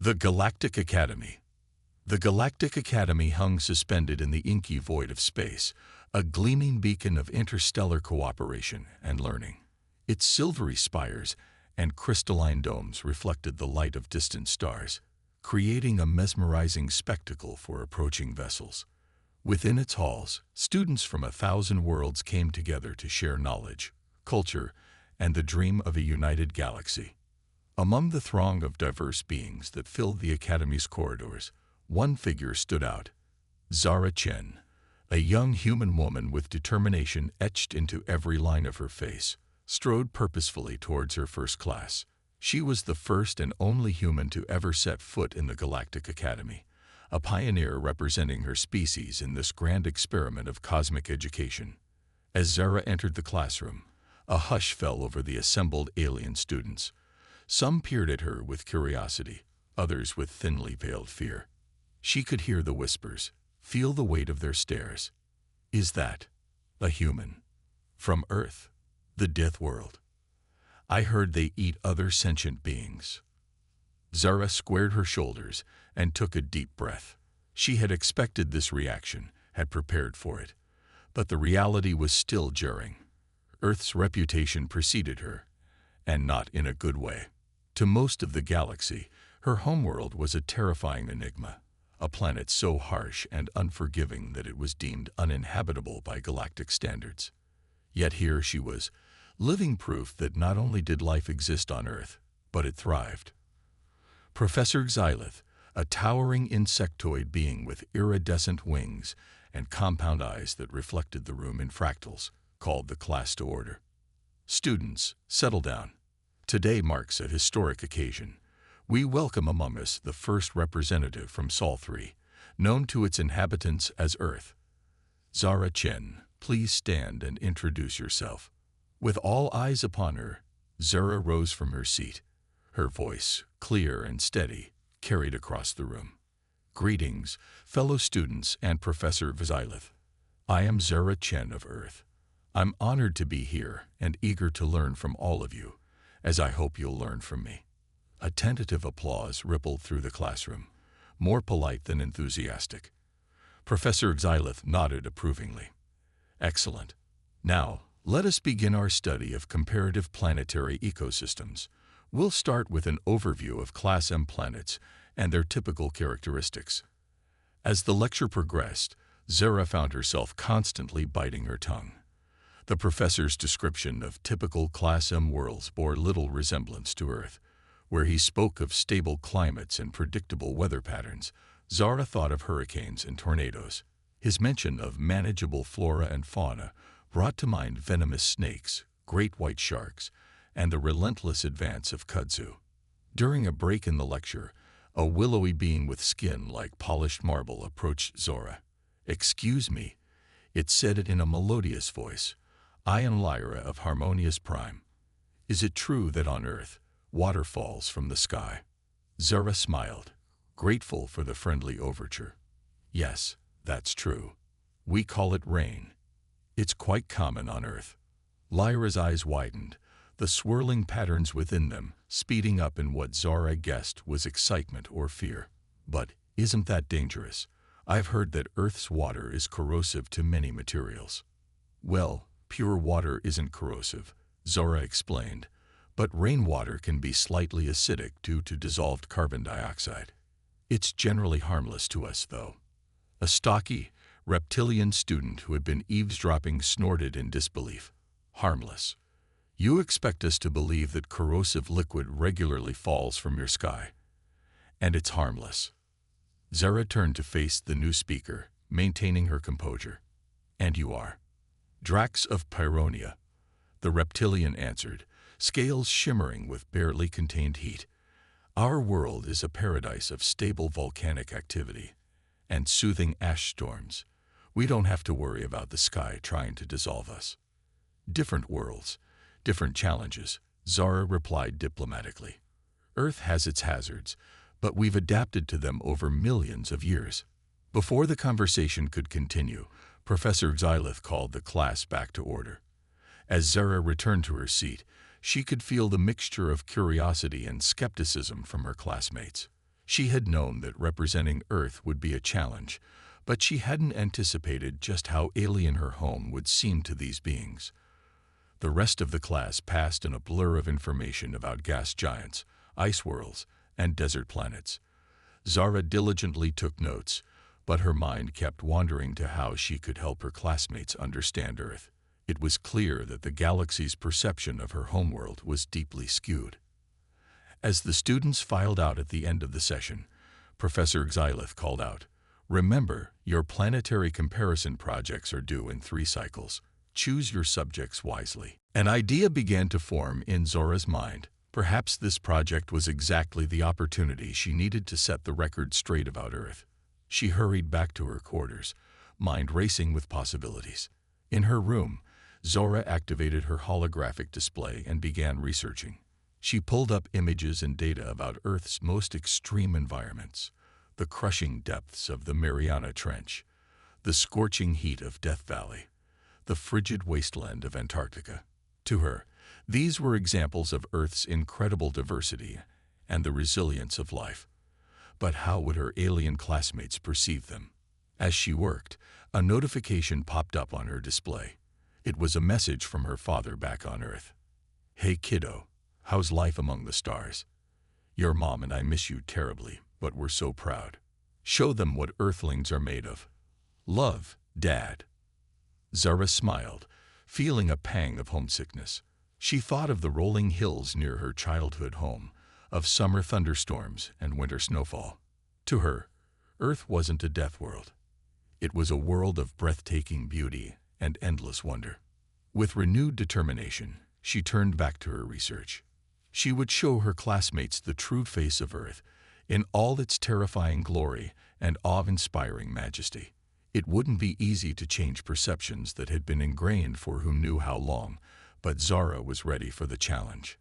The Galactic Academy. The Galactic Academy hung suspended in the inky void of space, a gleaming beacon of interstellar cooperation and learning. Its silvery spires and crystalline domes reflected the light of distant stars, creating a mesmerizing spectacle for approaching vessels. Within its halls, students from 1,000 worlds came together to share knowledge, culture, and the dream of a united galaxy. Among the throng of diverse beings that filled the Academy's corridors, one figure stood out: Zara Chen, a young human woman with determination etched into every line of her face, strode purposefully towards her first class. She was the first and only human to ever set foot in the Galactic Academy, a pioneer representing her species in this grand experiment of cosmic education. As Zara entered the classroom, a hush fell over the assembled alien students. Some peered at her with curiosity, others with thinly veiled fear. She could hear the whispers, feel the weight of their stares. Is that a human? From Earth, the Deathworld. I heard they eat other sentient beings. Zara squared her shoulders and took a deep breath. She had expected this reaction, had prepared for it. But the reality was still jarring. Earth's reputation preceded her, and not in a good way. To most of the galaxy, her homeworld was a terrifying enigma, a planet so harsh and unforgiving that it was deemed uninhabitable by galactic standards. Yet here she was, living proof that not only did life exist on Earth, but it thrived. Professor Xylith, a towering insectoid being with iridescent wings and compound eyes that reflected the room in fractals, called the class to order. Students, settle down. Today marks a historic occasion. We welcome among us the first representative from Sol 3, known to its inhabitants as Earth. Zara Chen, please stand and introduce yourself. With all eyes upon her, Zara rose from her seat. Her voice, clear and steady, carried across the room. Greetings, fellow students and Professor Xylith. I am Zara Chen of Earth. I'm honored to be here and eager to learn from all of you, as I hope you'll learn from me. A tentative applause rippled through the classroom, more polite than enthusiastic. Professor Xylith nodded approvingly. Excellent. Now, let us begin our study of comparative planetary ecosystems. We'll start with an overview of Class M planets and their typical characteristics. As the lecture progressed, Zara found herself constantly biting her tongue. The professor's description of typical Class M worlds bore little resemblance to Earth. Where he spoke of stable climates and predictable weather patterns, Zara thought of hurricanes and tornadoes. His mention of manageable flora and fauna brought to mind venomous snakes, great white sharks, and the relentless advance of kudzu. During a break in the lecture, a willowy being with skin like polished marble approached Zora. "Excuse me," it said it in a melodious voice. "I am Lyra of Harmonious Prime. Is it true that on Earth, water falls from the sky?" Zara smiled, grateful for the friendly overture. "Yes, that's true. We call it rain. It's quite common on Earth." Lyra's eyes widened, the swirling patterns within them speeding up in what Zara guessed was excitement or fear. "But isn't that dangerous? I've heard that Earth's water is corrosive to many materials." "Well, pure water isn't corrosive," Zara explained, "but rainwater can be slightly acidic due to dissolved carbon dioxide. It's generally harmless to us, though." A stocky, reptilian student who had been eavesdropping snorted in disbelief. "Harmless? You expect us to believe that corrosive liquid regularly falls from your sky, and it's harmless?" Zara turned to face the new speaker, maintaining her composure. "And you are?" "Drax of Pyronia," the reptilian answered, scales shimmering with barely contained heat. "Our world is a paradise of stable volcanic activity and soothing ash storms. We don't have to worry about the sky trying to dissolve us." "Different worlds, different challenges," Zara replied diplomatically. "Earth has its hazards, but we've adapted to them over millions of years." Before the conversation could continue, Professor Xylith called the class back to order. As Zara returned to her seat, she could feel the mixture of curiosity and skepticism from her classmates. She had known that representing Earth would be a challenge, but she hadn't anticipated just how alien her home would seem to these beings. The rest of the class passed in a blur of information about gas giants, ice worlds, and desert planets. Zara diligently took notes, but her mind kept wandering to how she could help her classmates understand Earth. It was clear that the galaxy's perception of her homeworld was deeply skewed. As the students filed out at the end of the session, Professor Xylith called out, "Remember, your planetary comparison projects are due in 3 cycles. Choose your subjects wisely." An idea began to form in Zora's mind. Perhaps this project was exactly the opportunity she needed to set the record straight about Earth. She hurried back to her quarters, mind racing with possibilities. In her room, Zora activated her holographic display and began researching. She pulled up images and data about Earth's most extreme environments: the crushing depths of the Mariana Trench, the scorching heat of Death Valley, the frigid wasteland of Antarctica. To her, these were examples of Earth's incredible diversity and the resilience of life. But how would her alien classmates perceive them? As she worked, a notification popped up on her display. It was a message from her father back on Earth. "Hey kiddo, how's life among the stars? Your mom and I miss you terribly, but we're so proud. Show them what Earthlings are made of. Love, Dad." Zara smiled, feeling a pang of homesickness. She thought of the rolling hills near her childhood home, of summer thunderstorms and winter snowfall. To her, Earth wasn't a death world. It was a world of breathtaking beauty and endless wonder. With renewed determination, she turned back to her research. She would show her classmates the true face of Earth in all its terrifying glory and awe-inspiring majesty. It wouldn't be easy to change perceptions that had been ingrained for who knew how long, but Zara was ready for the challenge.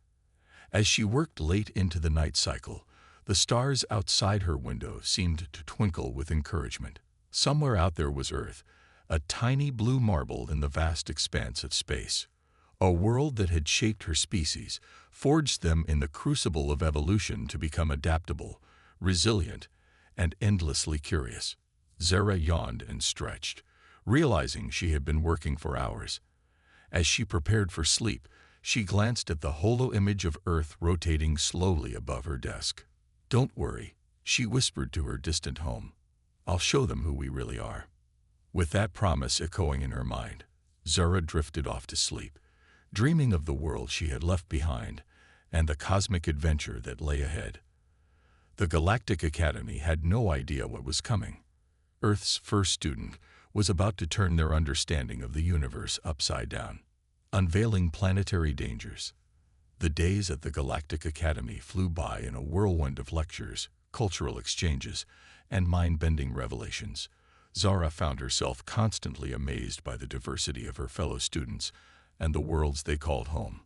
As she worked late into the night cycle, the stars outside her window seemed to twinkle with encouragement. Somewhere out there was Earth, a tiny blue marble in the vast expanse of space. A world that had shaped her species, forged them in the crucible of evolution to become adaptable, resilient, and endlessly curious. Zara yawned and stretched, realizing she had been working for hours. As she prepared for sleep, she glanced at the holo image of Earth rotating slowly above her desk. "Don't worry," she whispered to her distant home. "I'll show them who we really are." With that promise echoing in her mind, Zara drifted off to sleep, dreaming of the world she had left behind and the cosmic adventure that lay ahead. The Galactic Academy had no idea what was coming. Earth's first student was about to turn their understanding of the universe upside down, unveiling planetary dangers. The days at the Galactic Academy flew by in a whirlwind of lectures, cultural exchanges, and mind-bending revelations. Zara found herself constantly amazed by the diversity of her fellow students and the worlds they called home.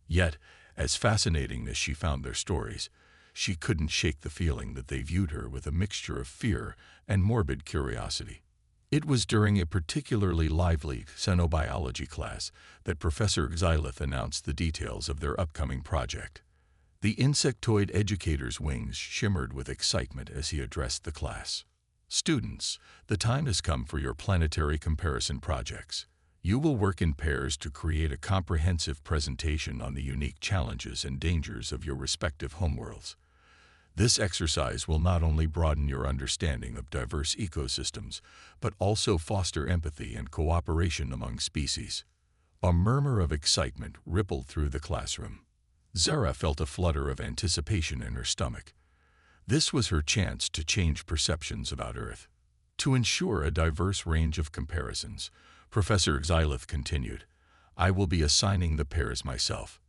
Yet, as fascinating as she found their stories, she couldn't shake the feeling that they viewed her with a mixture of fear and morbid curiosity. It was during a particularly lively xenobiology class that Professor Xylith announced the details of their upcoming project. The insectoid educator's wings shimmered with excitement as he addressed the class. "Students, the time has come for your planetary comparison projects. You will work in pairs to create a comprehensive presentation on the unique challenges and dangers of your respective homeworlds. This exercise will not only broaden your understanding of diverse ecosystems, but also foster empathy and cooperation among species." A murmur of excitement rippled through the classroom. Zara felt a flutter of anticipation in her stomach. This was her chance to change perceptions about Earth. To ensure a diverse range of comparisons, Professor Xylith continued, "I will be assigning the pairs myself."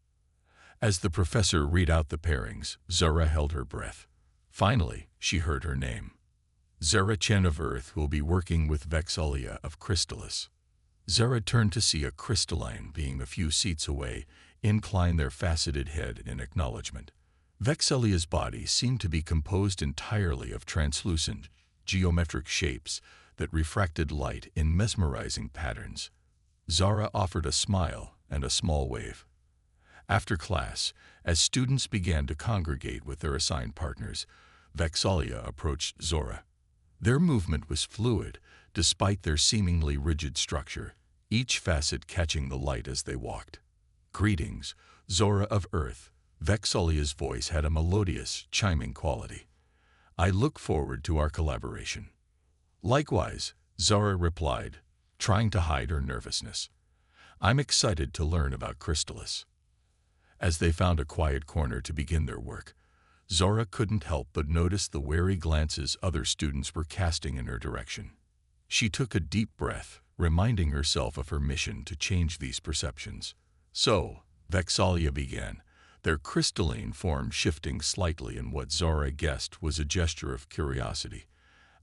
As the professor read out the pairings, Zara held her breath. Finally, she heard her name. Zara Chen of Earth will be working with Vexalia of Crystallis. Zara turned to see a crystalline being a few seats away incline their faceted head in acknowledgement. Vexalia's body seemed to be composed entirely of translucent, geometric shapes that refracted light in mesmerizing patterns. Zara offered a smile and a small wave. After class, as students began to congregate with their assigned partners, Vexalia approached Zora. Their movement was fluid, despite their seemingly rigid structure, each facet catching the light as they walked. "Greetings, Zora of Earth." Vexalia's voice had a melodious, chiming quality. "I look forward to our collaboration." "Likewise," Zora replied, trying to hide her nervousness. "I'm excited to learn about Crystallis." As they found a quiet corner to begin their work, Zora couldn't help but notice the wary glances other students were casting in her direction. She took a deep breath, reminding herself of her mission to change these perceptions. "So," Vexalia began, their crystalline form shifting slightly in what Zora guessed was a gesture of curiosity.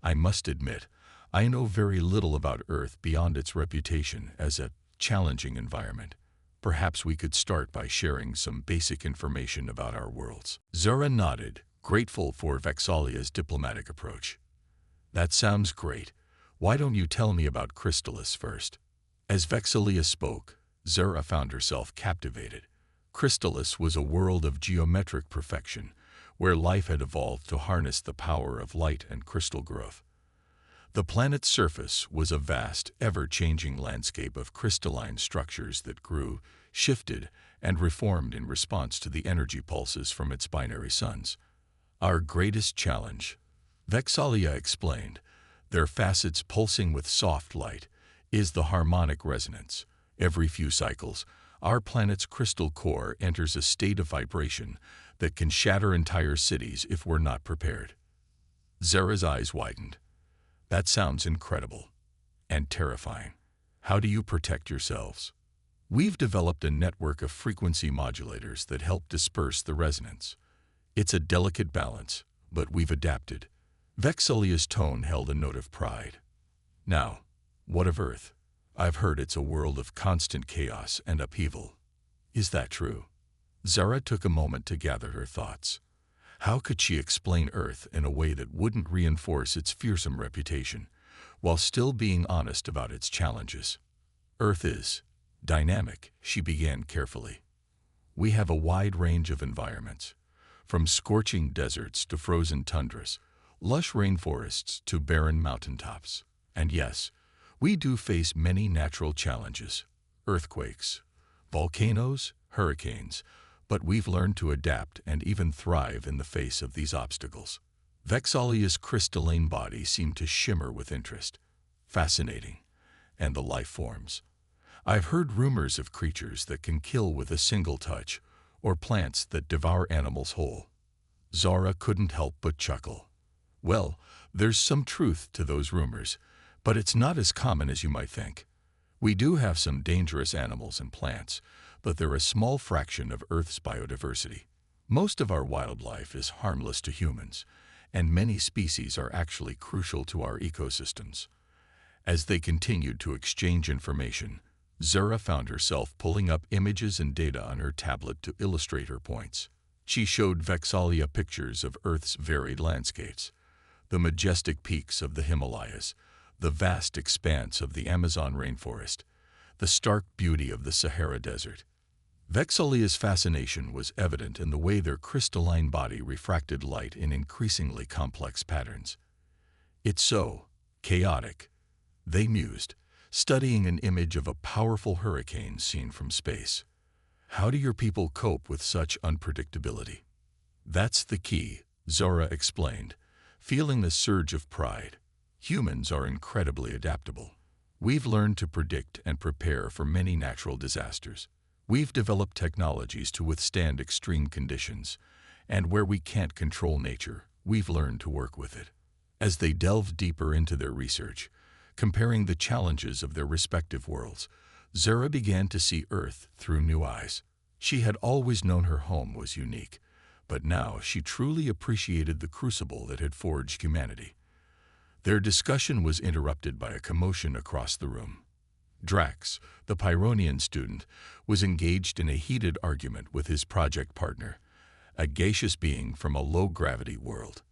"I must admit, I know very little about Earth beyond its reputation as a challenging environment. Perhaps we could start by sharing some basic information about our worlds." Zora nodded, grateful for Vexalia's diplomatic approach. "That sounds great. Why don't you tell me about Crystallis first?" As Vexalia spoke, Zora found herself captivated. Crystallis was a world of geometric perfection, where life had evolved to harness the power of light and crystal growth. The planet's surface was a vast, ever-changing landscape of crystalline structures that grew, shifted, and reformed in response to the energy pulses from its binary suns. "Our greatest challenge," Vexalia explained, their facets pulsing with soft light, "is the harmonic resonance. Every few cycles, our planet's crystal core enters a state of vibration that can shatter entire cities if we're not prepared." Zora's eyes widened. "That sounds incredible. And terrifying. How do you protect yourselves?" "We've developed a network of frequency modulators that help disperse the resonance. It's a delicate balance, but we've adapted." Vexalia's tone held a note of pride. "Now, what of Earth? I've heard it's a world of constant chaos and upheaval. Is that true?" Zora took a moment to gather her thoughts. How could she explain Earth in a way that wouldn't reinforce its fearsome reputation, while still being honest about its challenges? "Earth is dynamic," she began carefully. "We have a wide range of environments, from scorching deserts to frozen tundras, lush rainforests to barren mountaintops. And yes, we do face many natural challenges, earthquakes, volcanoes, hurricanes, but we've learned to adapt and even thrive in the face of these obstacles." Vexalia's crystalline body seemed to shimmer with interest. "Fascinating. And the life forms. I've heard rumors of creatures that can kill with a single touch, or plants that devour animals whole." Zora couldn't help but chuckle. "Well, there's some truth to those rumors, but it's not as common as you might think. We do have some dangerous animals and plants, but they're a small fraction of Earth's biodiversity. Most of our wildlife is harmless to humans, and many species are actually crucial to our ecosystems." As they continued to exchange information, Zora found herself pulling up images and data on her tablet to illustrate her points. She showed Vexalia pictures of Earth's varied landscapes, the majestic peaks of the Himalayas, the vast expanse of the Amazon rainforest, the stark beauty of the Sahara Desert. Vexalia's fascination was evident in the way their crystalline body refracted light in increasingly complex patterns. "It's so chaotic," they mused, studying an image of a powerful hurricane seen from space. "How do your people cope with such unpredictability?" "That's the key," Zora explained, feeling the surge of pride. "Humans are incredibly adaptable. We've learned to predict and prepare for many natural disasters. We've developed technologies to withstand extreme conditions, and where we can't control nature, we've learned to work with it." As they delved deeper into their research, comparing the challenges of their respective worlds, Zora began to see Earth through new eyes. She had always known her home was unique, but now she truly appreciated the crucible that had forged humanity. Their discussion was interrupted by a commotion across the room. Drax, the Pyronian student, was engaged in a heated argument with his project partner, a gaseous being from a low-gravity world.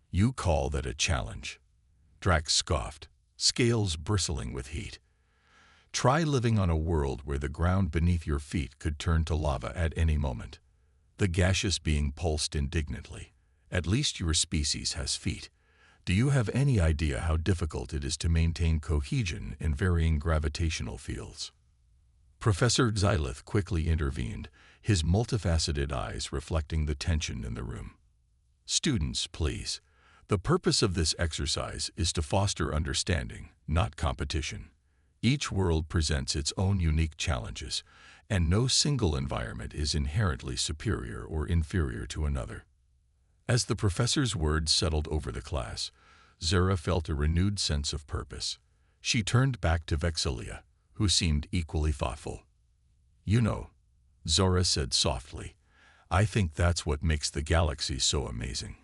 "You call that a challenge?" Drax scoffed, scales bristling with heat. "Try living on a world where the ground beneath your feet could turn to lava at any moment." The gaseous being pulsed indignantly, At least your species has feet. Do you have any idea how difficult it is to maintain cohesion in varying gravitational fields? Professor Xylith quickly intervened, his multifaceted eyes reflecting the tension in the room. Students, please. The purpose of this exercise is to foster understanding, not competition. Each world presents its own unique challenges, and no single environment is inherently superior or inferior to another. As the professor's words settled over the class, Zura felt a renewed sense of purpose. She turned back to Vexillia, who seemed equally thoughtful. You know, Zora said softly, I think that's what makes the galaxy so amazing.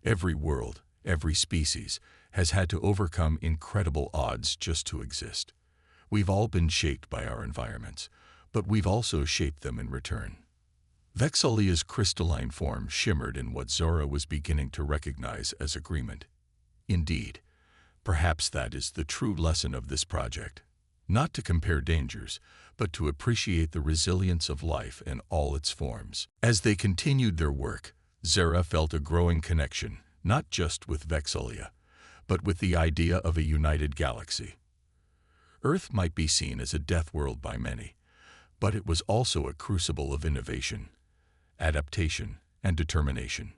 Every world, every species, has had to overcome incredible odds just to exist. We've all been shaped by our environments, but we've also shaped them in return. Vexillia's crystalline form shimmered in what Zora was beginning to recognize as agreement. Indeed, perhaps that is the true lesson of this project. Not to compare dangers, but to appreciate the resilience of life in all its forms. As they continued their work, Zara felt a growing connection, not just with Vexillia, but with the idea of a united galaxy. Earth might be seen as a death world by many, but it was also a crucible of innovation, adaptation, and determination.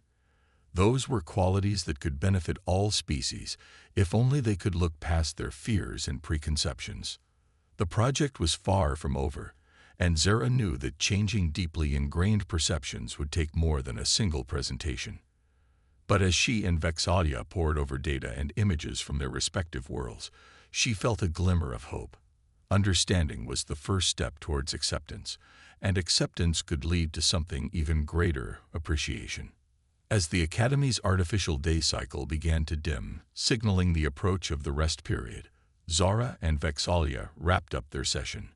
Those were qualities that could benefit all species if only they could look past their fears and preconceptions. The project was far from over, and Zara knew that changing deeply ingrained perceptions would take more than a single presentation. But as she and Vexalia pored over data and images from their respective worlds, she felt a glimmer of hope. Understanding was the first step towards acceptance, and acceptance could lead to something even greater, appreciation. As the Academy's artificial day cycle began to dim, signaling the approach of the rest period, Zara and Vexalia wrapped up their session.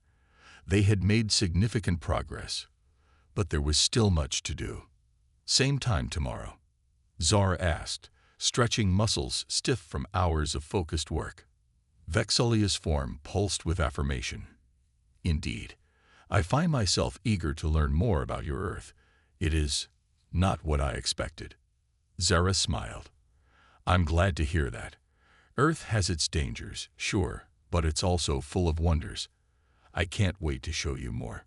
They had made significant progress, but there was still much to do. Same time tomorrow, Zara asked, stretching muscles stiff from hours of focused work. Vexalia's form pulsed with affirmation. Indeed, I find myself eager to learn more about your Earth. It is not what I expected. Zara smiled. I'm glad to hear that. Earth has its dangers, sure, but it's also full of wonders. I can't wait to show you more.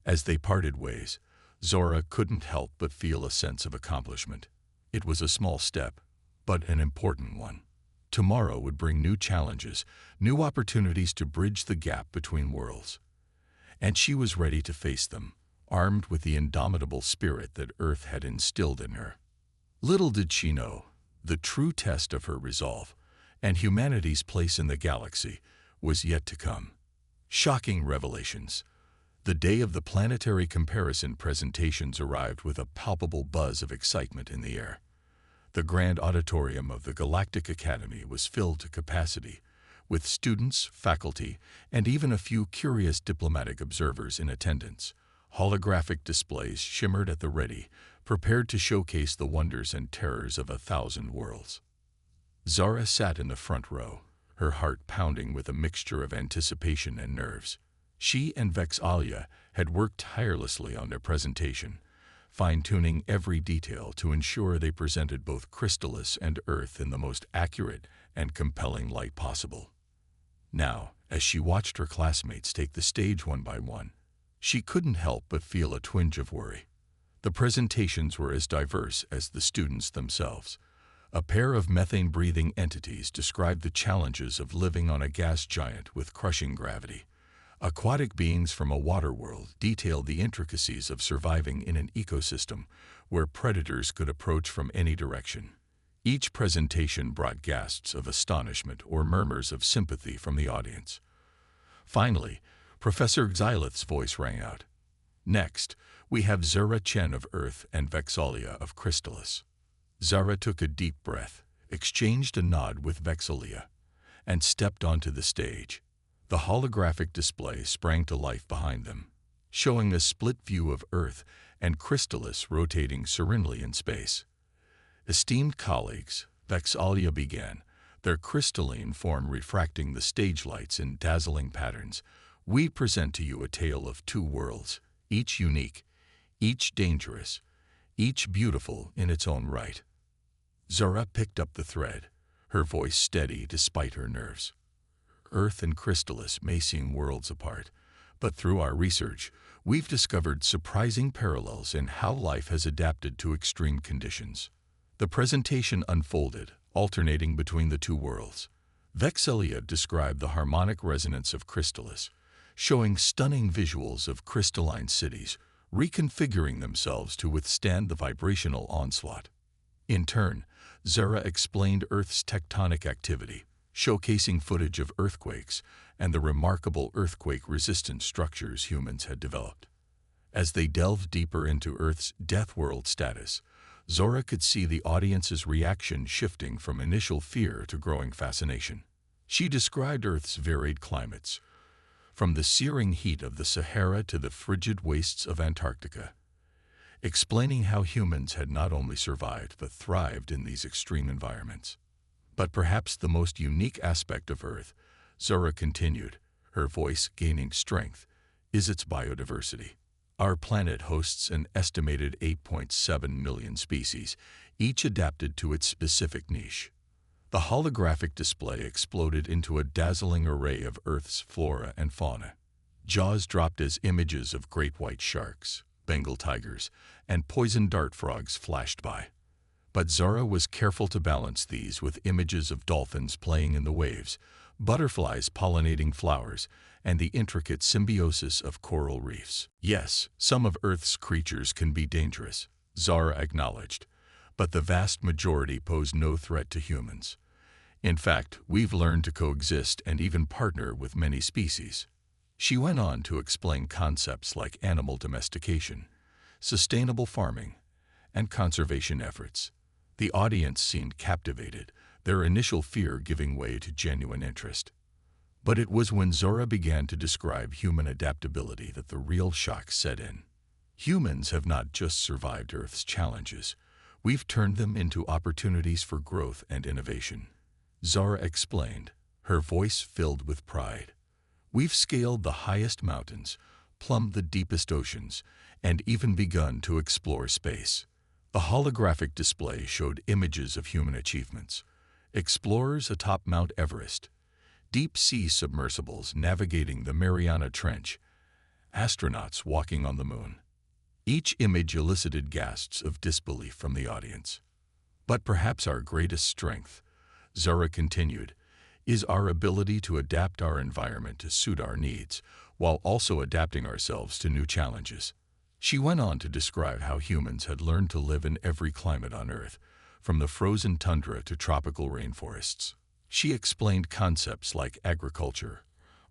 As they parted ways, Zora couldn't help but feel a sense of accomplishment. It was a small step, but an important one. Tomorrow would bring new challenges, new opportunities to bridge the gap between worlds. And she was ready to face them, armed with the indomitable spirit that Earth had instilled in her. Little did she know, the true test of her resolve, and humanity's place in the galaxy, was yet to come. Shocking revelations. The day of the planetary comparison presentations arrived with a palpable buzz of excitement in the air. The grand auditorium of the Galactic Academy was filled to capacity, with students, faculty, and even a few curious diplomatic observers in attendance. Holographic displays shimmered at the ready, prepared to showcase the wonders and terrors of 1,000 worlds. Zara sat in the front row, her heart pounding with a mixture of anticipation and nerves. She and Vexalia had worked tirelessly on their presentation, fine-tuning every detail to ensure they presented both Crystallis and Earth in the most accurate and compelling light possible. Now, as she watched her classmates take the stage one by one, she couldn't help but feel a twinge of worry. The presentations were as diverse as the students themselves. A pair of methane-breathing entities described the challenges of living on a gas giant with crushing gravity. Aquatic beings from a water world detailed the intricacies of surviving in an ecosystem where predators could approach from any direction. Each presentation brought gasps of astonishment or murmurs of sympathy from the audience. Finally, Professor Xylith's voice rang out. Next, we have Zara Chen of Earth and Vexalia of Crystallis. Zara took a deep breath, exchanged a nod with Vexalia, and stepped onto the stage. The holographic display sprang to life behind them, showing a split view of Earth and Crystallis rotating serenely in space. Esteemed colleagues, Vexalia began, their crystalline form refracting the stage lights in dazzling patterns. We present to you a tale of two worlds, each unique, each dangerous, each beautiful in its own right. Zara picked up the thread, her voice steady despite her nerves. Earth and Crystallis may seem worlds apart, but through our research, we've discovered surprising parallels in how life has adapted to extreme conditions. The presentation unfolded, alternating between the two worlds. Vexelia described the harmonic resonance of Crystallis, showing stunning visuals of crystalline cities reconfiguring themselves to withstand the vibrational onslaught. In turn, Zara explained Earth's tectonic activity, showcasing footage of earthquakes and the remarkable earthquake-resistant structures humans had developed. As they delved deeper into Earth's Deathworld status, Zora could see the audience's reaction shifting from initial fear to growing fascination. She described Earth's varied climates, from the searing heat of the Sahara to the frigid wastes of Antarctica, explaining how humans had not only survived but thrived in these extreme environments. But perhaps the most unique aspect of Earth, Zora continued, her voice gaining strength, is its biodiversity. Our planet hosts an estimated 8.7 million species, each adapted to its specific niche. The holographic display exploded into a dazzling array of Earth's flora and fauna. Jaws dropped as images of great white sharks, Bengal tigers, and poison dart frogs flashed by. But Zara was careful to balance these with images of dolphins playing in the waves, butterflies pollinating flowers, and the intricate symbiosis of coral reefs. Yes, some of Earth's creatures can be dangerous, Zara acknowledged, but the vast majority pose no threat to humans. In fact, we've learned to coexist and even partner with many species. She went on to explain concepts like animal domestication, sustainable farming, and conservation efforts. The audience seemed captivated, their initial fear giving way to genuine interest. But it was when Zora began to describe human adaptability that the real shock set in. Humans have not just survived Earth's challenges, we've turned them into opportunities for growth and innovation. Zara explained, her voice filled with pride. We've scaled the highest mountains, plumbed the deepest oceans, and even begun to explore space. The holographic display showed images of human achievements. Explorers atop Mount Everest, deep-sea submersibles navigating the Mariana Trench, astronauts walking on the moon. Each image elicited gasps of disbelief from the audience. But perhaps our greatest strength, Zara continued, is our ability to adapt our environment to suit our needs, while also adapting ourselves to new challenges. She went on to describe how humans had learned to live in every climate on Earth, from the frozen tundra to tropical rainforests. She explained concepts like agriculture,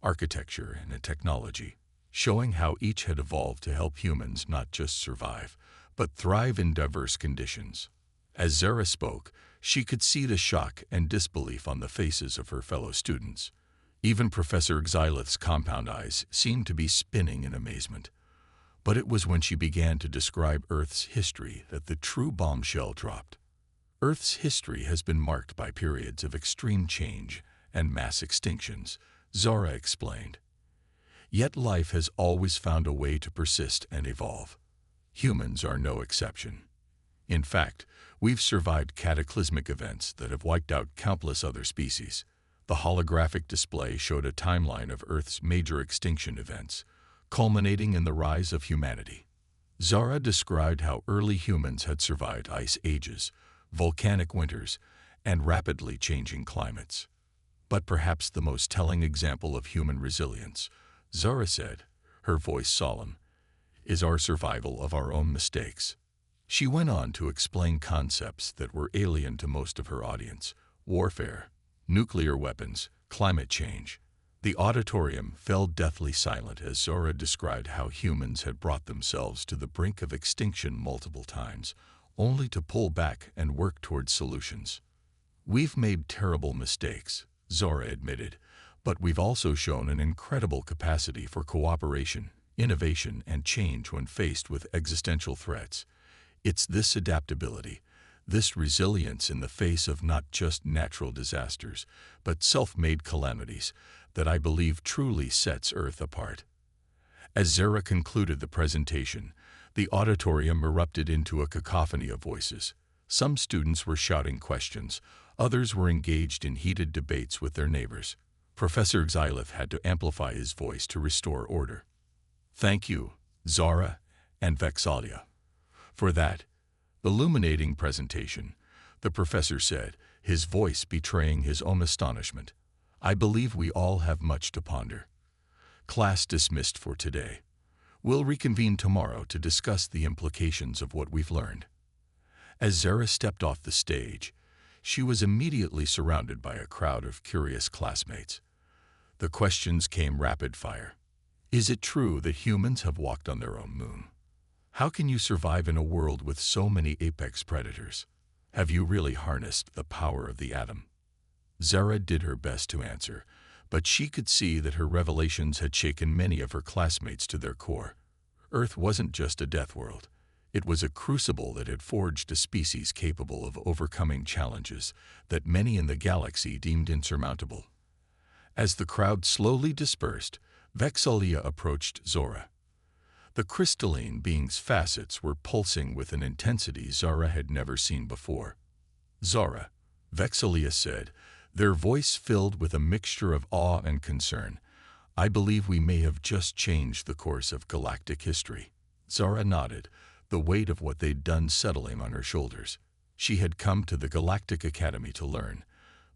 architecture, and technology, showing how each had evolved to help humans not just survive, but thrive in diverse conditions. As Zara spoke, she could see the shock and disbelief on the faces of her fellow students. Even Professor Xylith's compound eyes seemed to be spinning in amazement. But it was when she began to describe Earth's history that the true bombshell dropped. Earth's history has been marked by periods of extreme change and mass extinctions, Zara explained. Yet life has always found a way to persist and evolve. Humans are no exception. In fact, we've survived cataclysmic events that have wiped out countless other species. The holographic display showed a timeline of Earth's major extinction events, culminating in the rise of humanity. Zara described how early humans had survived ice ages, volcanic winters, and rapidly changing climates. But perhaps the most telling example of human resilience, Zara said, her voice solemn, is our survival of our own mistakes. She went on to explain concepts that were alien to most of her audience: warfare, nuclear weapons, climate change. The auditorium fell deathly silent as Zora described how humans had brought themselves to the brink of extinction multiple times, only to pull back and work towards solutions. We've made terrible mistakes, Zora admitted, but we've also shown an incredible capacity for cooperation, innovation, and change when faced with existential threats. It's this adaptability, this resilience in the face of not just natural disasters, but self-made calamities, that I believe truly sets Earth apart. As Zara concluded the presentation, The auditorium erupted into a cacophony of voices. Some students were shouting questions, others were engaged in heated debates with their neighbors. Professor Xylith had to amplify his voice to restore order. "Thank you, Zara and Vexalia, for that illuminating presentation," the professor said, his voice betraying his own astonishment. "I believe we all have much to ponder. Class dismissed for today. We'll reconvene tomorrow to discuss the implications of what we've learned." As Zara stepped off the stage, she was immediately surrounded by a crowd of curious classmates. The questions came rapid fire. Is it true that humans have walked on their own moon? How can you survive in a world with so many apex predators? Have you really harnessed the power of the atom? Zara did her best to answer, but she could see that her revelations had shaken many of her classmates to their core. Earth wasn't just a death world. It was a crucible that had forged a species capable of overcoming challenges that many in the galaxy deemed insurmountable. As the crowd slowly dispersed, Vexalia approached Zora. The crystalline being's facets were pulsing with an intensity Zara had never seen before. "Zara," Vexalia said, their voice filled with a mixture of awe and concern, "I believe we may have just changed the course of galactic history." Zara nodded, the weight of what they'd done settling on her shoulders. She had come to the Galactic Academy to learn,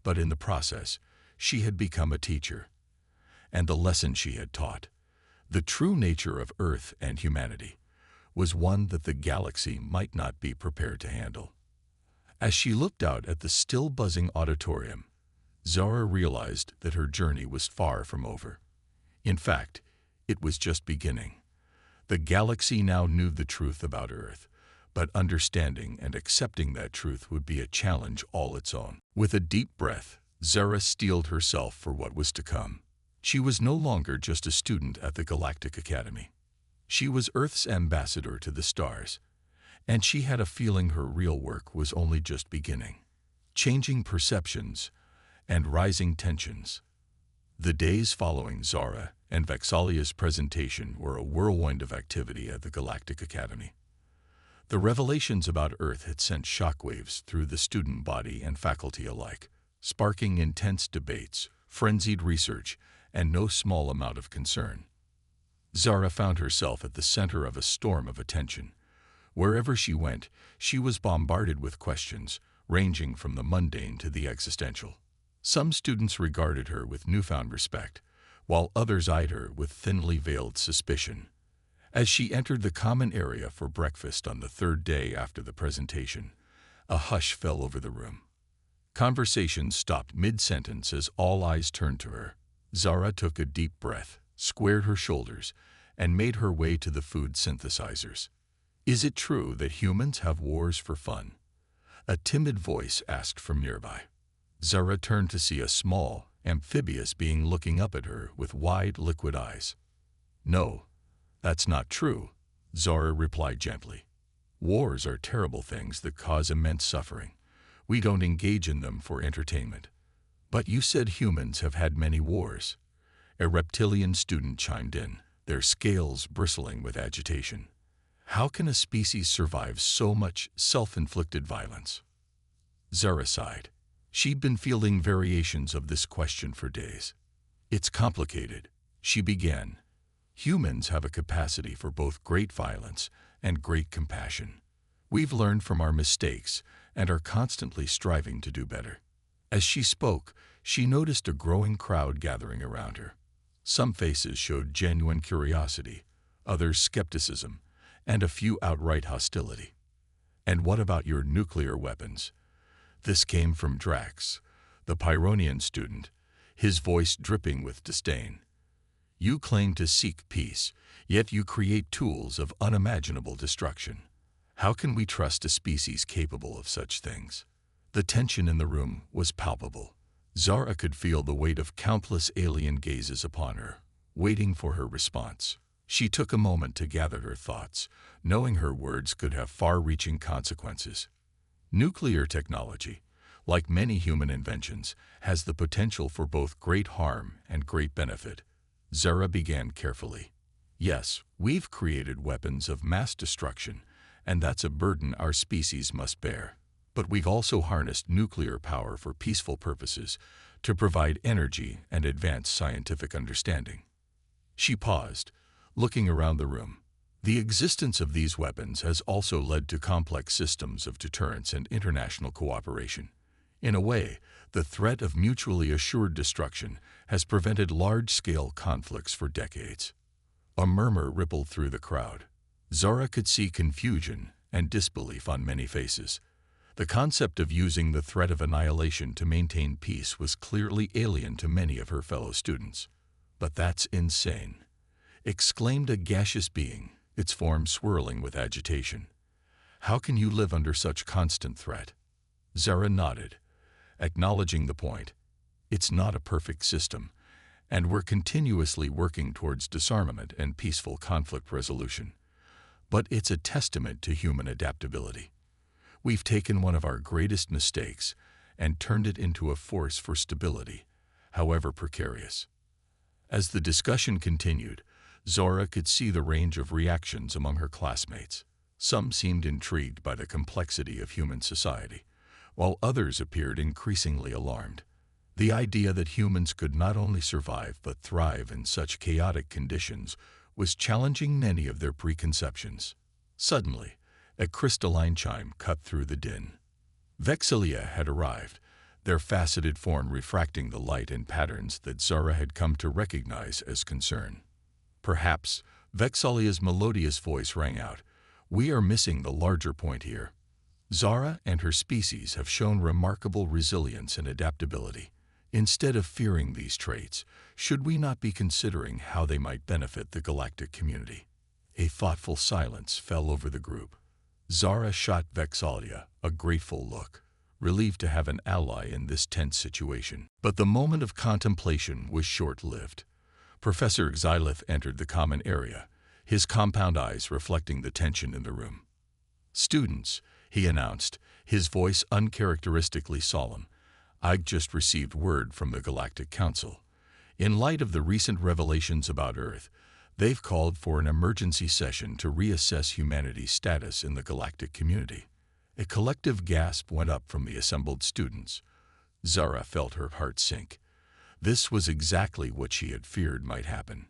but in the process, she had become a teacher. And the lesson she had taught, the true nature of Earth and humanity, was one that the galaxy might not be prepared to handle. As she looked out at the still buzzing auditorium, Zara realized that her journey was far from over. In fact, it was just beginning. The galaxy now knew the truth about Earth, but understanding and accepting that truth would be a challenge all its own. With a deep breath, Zara steeled herself for what was to come. She was no longer just a student at the Galactic Academy. She was Earth's ambassador to the stars, and she had a feeling her real work was only just beginning. Changing perceptions and rising tensions. The days following Zara and Vexalia's presentation were a whirlwind of activity at the Galactic Academy. The revelations about Earth had sent shockwaves through the student body and faculty alike, sparking intense debates, frenzied research, and no small amount of concern. Zara found herself at the center of a storm of attention. Wherever she went, she was bombarded with questions, ranging from the mundane to the existential. Some students regarded her with newfound respect, while others eyed her with thinly veiled suspicion. As she entered the common area for breakfast on the third day after the presentation, a hush fell over the room. Conversation stopped mid-sentence as all eyes turned to her. Zara took a deep breath, squared her shoulders, and made her way to the food synthesizers. "Is it true that humans have wars for fun?" a timid voice asked from nearby. Zara turned to see a small, amphibious being looking up at her with wide, liquid eyes. "No, that's not true," Zara replied gently. "Wars are terrible things that cause immense suffering. We don't engage in them for entertainment." "But you said humans have had many wars," a reptilian student chimed in, their scales bristling with agitation. "How can a species survive so much self-inflicted violence?" Zara sighed. She'd been fielding variations of this question for days. "It's complicated," she began. "Humans have a capacity for both great violence and great compassion. We've learned from our mistakes and are constantly striving to do better." As she spoke, she noticed a growing crowd gathering around her. Some faces showed genuine curiosity, others skepticism, and a few outright hostility. "And what about your nuclear weapons?" This came from Drax, the Pyronian student, his voice dripping with disdain. "You claim to seek peace, yet you create tools of unimaginable destruction. How can we trust a species capable of such things?" The tension in the room was palpable. Zara could feel the weight of countless alien gazes upon her, waiting for her response. She took a moment to gather her thoughts, knowing her words could have far-reaching consequences. Nuclear technology, like many human inventions, has the potential for both great harm and great benefit. Zara began carefully. Yes, we've created weapons of mass destruction, and that's a burden our species must bear. But we've also harnessed nuclear power for peaceful purposes to provide energy and advance scientific understanding. She paused, looking around the room. The existence of these weapons has also led to complex systems of deterrence and international cooperation. In a way, the threat of mutually assured destruction has prevented large-scale conflicts for decades. A murmur rippled through the crowd. Zara could see confusion and disbelief on many faces. The concept of using the threat of annihilation to maintain peace was clearly alien to many of her fellow students. "But that's insane," exclaimed a gaseous being, its form swirling with agitation. "How can you live under such constant threat?" Zara nodded, acknowledging the point. "It's not a perfect system, and we're continuously working towards disarmament and peaceful conflict resolution. But it's a testament to human adaptability. We've taken one of our greatest mistakes and turned it into a force for stability, however precarious." As the discussion continued, Zora could see the range of reactions among her classmates. Some seemed intrigued by the complexity of human society, while others appeared increasingly alarmed. The idea that humans could not only survive but thrive in such chaotic conditions was challenging many of their preconceptions. Suddenly, a crystalline chime cut through the din. Vexillia had arrived, their faceted form refracting the light in patterns that Zara had come to recognize as concern. "Perhaps," Vexillia's melodious voice rang out, "we are missing the larger point here. Zara and her species have shown remarkable resilience and adaptability. Instead of fearing these traits, should we not be considering how they might benefit the galactic community?" A thoughtful silence fell over the group. Zara shot Vexillia a grateful look, relieved to have an ally in this tense situation. But the moment of contemplation was short-lived. Professor Xylith entered the common area, his compound eyes reflecting the tension in the room. "Students," he announced, his voice uncharacteristically solemn, "I've just received word from the Galactic Council. In light of the recent revelations about Earth, they've called for an emergency session to reassess humanity's status in the galactic community." A collective gasp went up from the assembled students. Zara felt her heart sink. This was exactly what she had feared might happen.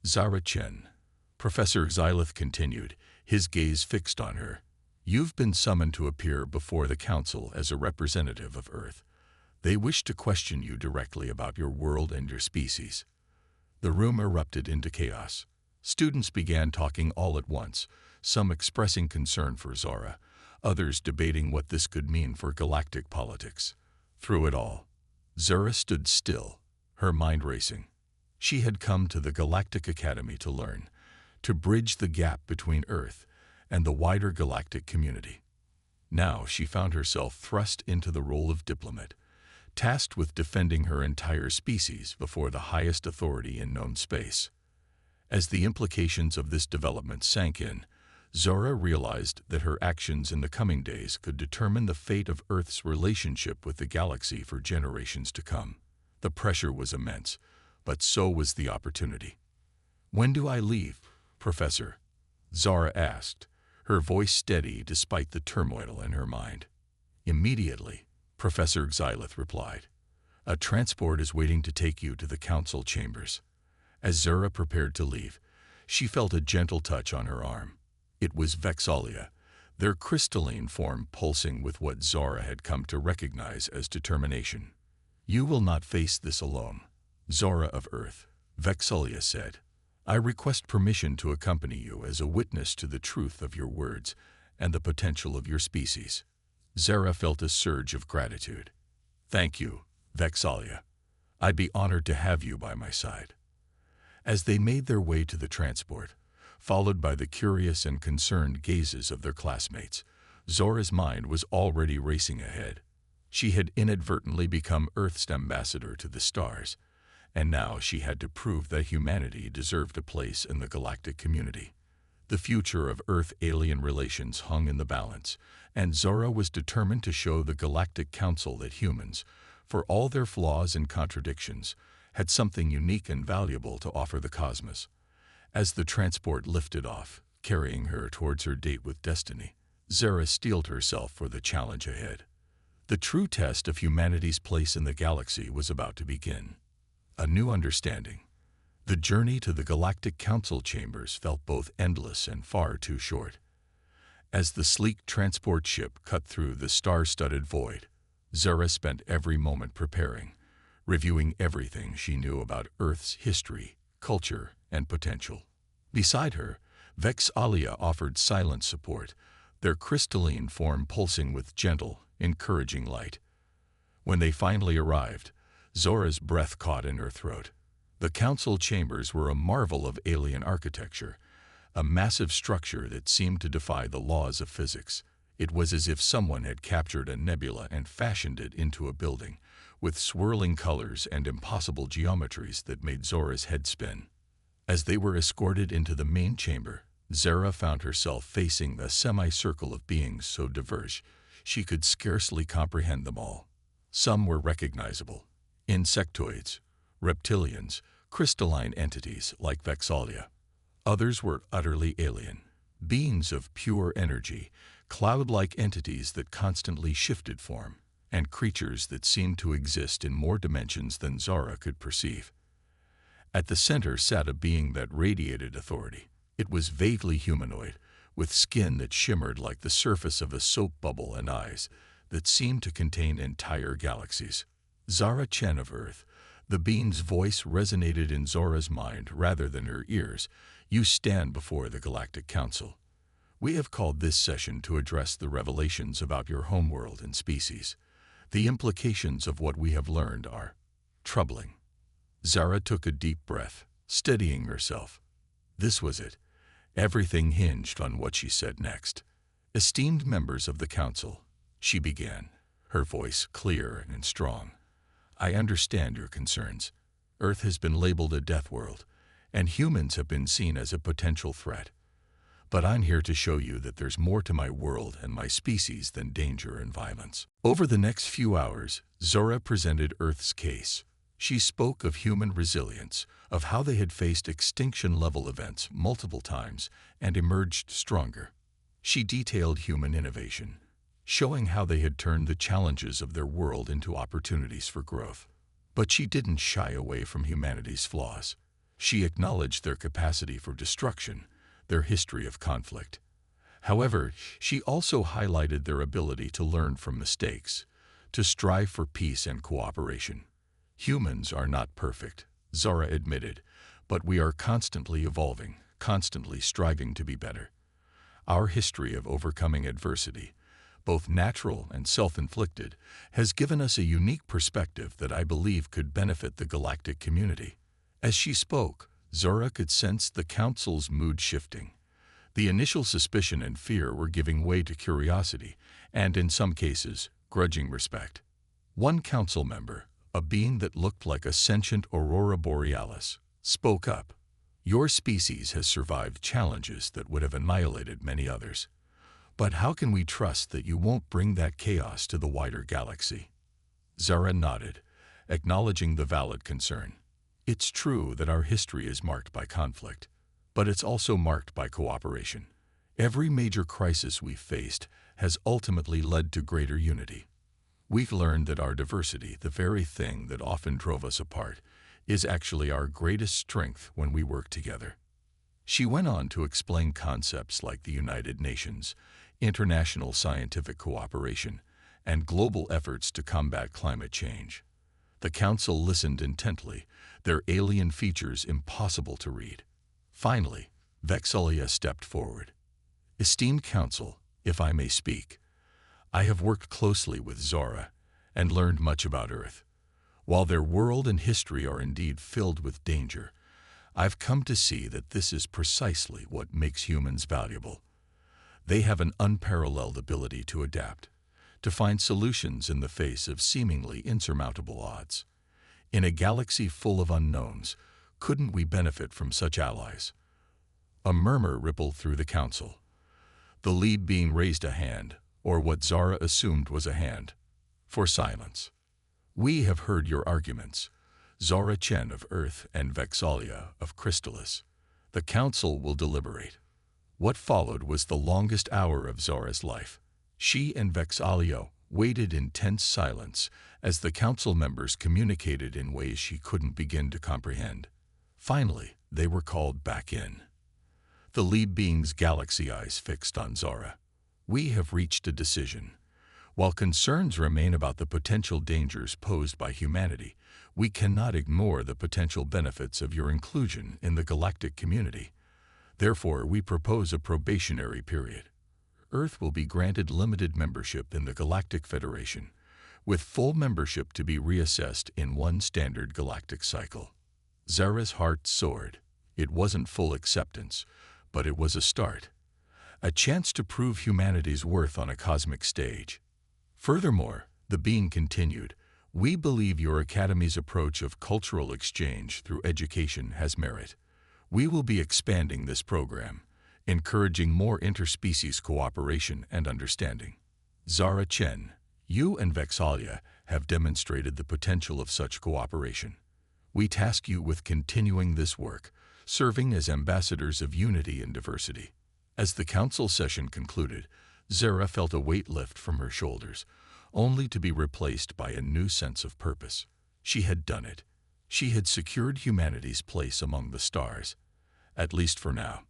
"Zara Chen," Professor Xylith continued, his gaze fixed on her, "you've been summoned to appear before the Council as a representative of Earth. They wish to question you directly about your world and your species." The room erupted into chaos. Students began talking all at once, some expressing concern for Zara, others debating what this could mean for galactic politics. Through it all, Zara stood still, her mind racing. She had come to the Galactic Academy to learn, to bridge the gap between Earth and the wider galactic community. Now she found herself thrust into the role of diplomat, tasked with defending her entire species before the highest authority in known space. As the implications of this development sank in, Zora realized that her actions in the coming days could determine the fate of Earth's relationship with the galaxy for generations to come. The pressure was immense, but so was the opportunity. "When do I leave, Professor?" Zara asked, her voice steady despite the turmoil in her mind. "Immediately," Professor Xylith replied. "A transport is waiting to take you to the council chambers." As Zara prepared to leave, she felt a gentle touch on her arm. It was Vexillia, their crystalline form pulsing with what Zara had come to recognize as determination. "You will not face this alone, Zora of Earth," Vexillia said. "I request permission to accompany you as a witness to the truth of your words and the potential of your species." Zara felt a surge of gratitude. "Thank you, Vexillia. I'd be honored to have you by my side." As they made their way to the transport, followed by the curious and concerned gazes of their classmates, Zora's mind was already racing ahead. She had inadvertently become Earth's ambassador to the stars, and now she had to prove that humanity deserved a place in the galactic community. The future of Earth-alien relations hung in the balance, and Zora was determined to show the Galactic Council that humans, for all their flaws and contradictions, had something unique and valuable to offer the cosmos. As the transport lifted off, carrying her towards her date with destiny, Zara steeled herself for the challenge ahead. The true test of humanity's place in the galaxy was about to begin. A new understanding. The journey to the Galactic Council chambers felt both endless and far too short. As the sleek transport ship cut through the star-studded void, Zara spent every moment preparing, reviewing everything she knew about Earth's history, culture, and potential. Beside her, Vex'ahlia offered silent support, their crystalline form pulsing with gentle, encouraging light. When they finally arrived, Zora's breath caught in her throat. The council chambers were a marvel of alien architecture, a massive structure that seemed to defy the laws of physics. It was as if someone had captured a nebula and fashioned it into a building, with swirling colors and impossible geometries that made Zora's head spin. As they were escorted into the main chamber, Zara found herself facing a semicircle of beings so diverse she could scarcely comprehend them all. Some were recognizable: insectoids, reptilians, crystalline entities like Vex'ahlia. Others were utterly alien, beings of pure energy, cloud-like entities that constantly shifted form, and creatures that seemed to exist in more dimensions than Zara could perceive. At the center sat a being that radiated authority. It was vaguely humanoid, with skin that shimmered like the surface of a soap bubble and eyes that seemed to contain entire galaxies. Zara Chen of Earth. The being's voice resonated in Zora's mind rather than her ears. You stand before the Galactic Council. We have called this session to address the revelations about your homeworld and species. The implications of what we have learned are troubling. Zara took a deep breath, steadying herself. This was it. Everything hinged on what she said next. Esteemed members of the council, she began, her voice clear and strong. I understand your concerns. Earth has been labeled a Deathworld, and humans have been seen as a potential threat. But I'm here to show you that there's more to my world and my species than danger and violence. Over the next few hours, Zora presented Earth's case. She spoke of human resilience, of how they had faced extinction-level events multiple times and emerged stronger. She detailed human innovation, showing how they had turned the challenges of their world into opportunities for growth. But she didn't shy away from humanity's flaws. She acknowledged their capacity for destruction, their history of conflict. However, she also highlighted their ability to learn from mistakes, to strive for peace and cooperation. Humans are not perfect, Zora admitted, but we are constantly evolving, constantly striving to be better. Our history of overcoming adversity, both natural and self-inflicted, has given us a unique perspective that I believe could benefit the galactic community. As she spoke, Zora could sense the council's mood shifting. The initial suspicion and fear were giving way to curiosity and, in some cases, grudging respect. One council member, a being that looked like a sentient aurora borealis, spoke up. Your species has survived challenges that would have annihilated many others. But how can we trust that you won't bring that chaos to the wider galaxy? Zara nodded, acknowledging the valid concern. It's true that our history is marked by conflict, but it's also marked by cooperation. Every major crisis we've faced has ultimately led to greater unity. We've learned that our diversity, the very thing that often drove us apart, is actually our greatest strength when we work together. She went on to explain concepts like the United Nations, international scientific cooperation, and global efforts to combat climate change. The council listened intently, their alien features impossible to read. Finally, Vex'ahlia stepped forward. Esteemed council, if I may speak, I have worked closely with Zora and learned much about Earth. While their world and history are indeed filled with danger, I've come to see that this is precisely what makes humans valuable. They have an unparalleled ability to adapt, to find solutions in the face of seemingly insurmountable odds. In a galaxy full of unknowns, couldn't we benefit from such allies? A murmur rippled through the council. The lead being raised a hand, or what Zara assumed was a hand, for silence. We have heard your arguments, Zora Chen of Earth and Vex'ahlia of Crystallis. The council will deliberate. What followed was the longest hour of Zora's life. She and Vex'ahlia waited in tense silence as the council members communicated in ways she couldn't begin to comprehend. Finally, they were called back in. The lead being's galaxy eyes fixed on Zora. We have reached a decision. While concerns remain about the potential dangers posed by humanity, we cannot ignore the potential benefits of your inclusion in the galactic community. Therefore, we propose a probationary period. Earth will be granted limited membership in the Galactic Federation, with full membership to be reassessed in one standard galactic cycle. Zora's heart soared. It wasn't full acceptance, but it was a start. A chance to prove humanity's worth on a cosmic stage. Furthermore, the being continued, we believe your Academy's approach of cultural exchange through education has merit. We will be expanding this program, encouraging more interspecies cooperation and understanding. Zara Chen, you and Vex'ahlia have demonstrated the potential of such cooperation. We task you with continuing this work, serving as ambassadors of unity and diversity. As the council session concluded, Zara felt a weight lift from her shoulders, only to be replaced by a new sense of purpose. She had done it. She had secured humanity's place among the stars, at least for now.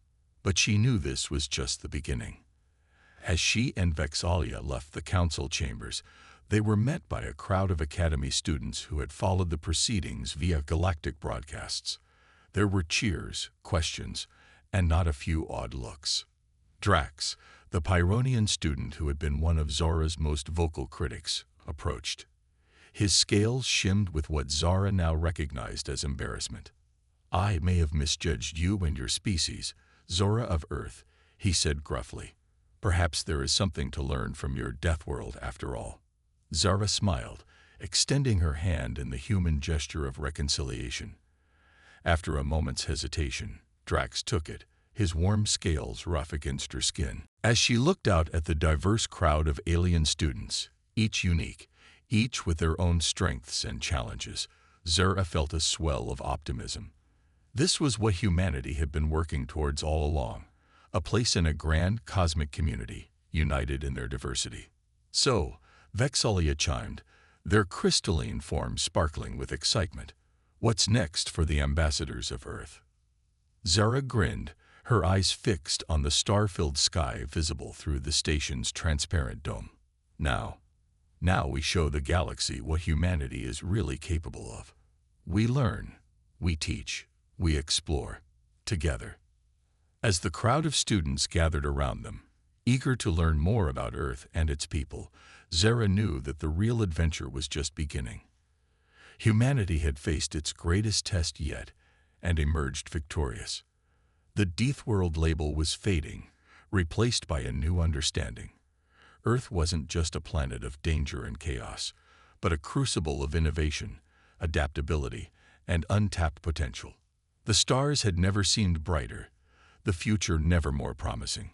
But she knew this was just the beginning. As she and Vex'ahlia left the council chambers, they were met by a crowd of Academy students who had followed the proceedings via galactic broadcasts. There were cheers, questions, and not a few odd looks. Drax, the Pyronian student who had been one of Zora's most vocal critics, approached. His scales shimmed with what Zora now recognized as embarrassment. I may have misjudged you and your species, Zora of Earth, he said gruffly. Perhaps there is something to learn from your Deathworld after all. Zora smiled, extending her hand in the human gesture of reconciliation. After a moment's hesitation, Drax took it, his warm scales rough against her skin. As she looked out at the diverse crowd of alien students, each unique, each with their own strengths and challenges, Zora felt a swell of optimism. This was what humanity had been working towards all along, a place in a grand cosmic community, united in their diversity. So, Vex'ahlia chimed, their crystalline form sparkling with excitement. What's next for the ambassadors of Earth? Zora grinned, her eyes fixed on the star-filled sky visible through the station's transparent dome. Now we show the galaxy what humanity is really capable of. We learn, we teach, we explore, together. As the crowd of students gathered around them, eager to learn more about Earth and its people, Zora knew that the real adventure was just beginning. Humanity had faced its greatest test yet and emerged victorious. The Deathworld label was fading, replaced by a new understanding. Earth wasn't just a planet of danger and chaos, but a crucible of innovation, adaptability, and untapped potential. The stars had never seemed brighter, the future never more promising.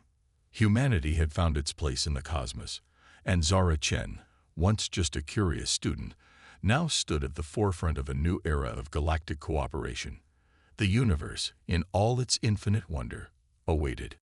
Humanity had found its place in the cosmos, and Zara Chen, once just a curious student, now stood at the forefront of a new era of galactic cooperation. The universe, in all its infinite wonder, awaited.